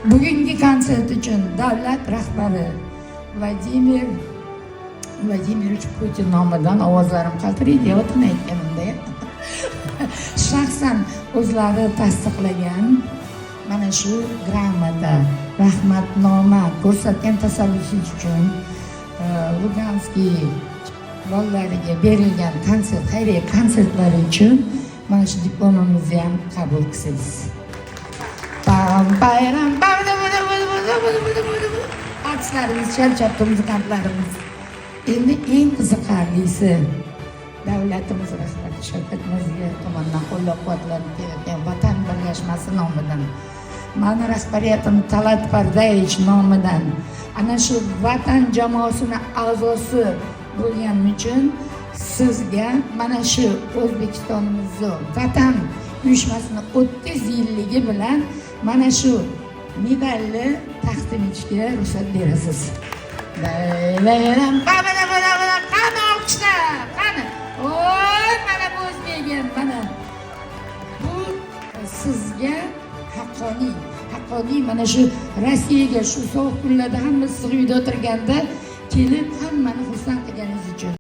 bugungi konsert uchun davlat rahbari Vladimir Vladimirovich Putin nomidan ovozlarim qaltiraydi, o'tini aytganimda. Shaxsan o'zlari tasdiqlagan mana shu gramota, rahmatnoma ko'rsatgan tashabbusingiz uchun Luganskiy bolalariga berilgan konsert, xayriya konsertlari uchun mana shu diplomimizni ham qabul qilsangiz. Bayram alqishlarimiz, charchabdi muzikantlarimiz. Endi eng qiziqarlisi davlatimiz rahbari Shavkat Mirziyoyev tomonidan qo'llab-quvvatlanib kelayotgan Vatan birlashmasi nomidan, mani rahbariyatim Talat Pardayevich nomidan ana shu vatan jamoasini a'zosi bo'lganim uchun sizga mana shu O'zbekistonimizni Vatan uyushmasini 30 yilligi bilan mana shu medalni taqdim etishga ruxsat berasiz. Qani olqishlar, qani. Oy, mana bu o'zbegim, mana. Bu sizga haqqoniy mana shu Rossiyaga shu sovuq kunlarda hammasi uyda o'tirganda kelib hammani xursand qilganingiz uchun.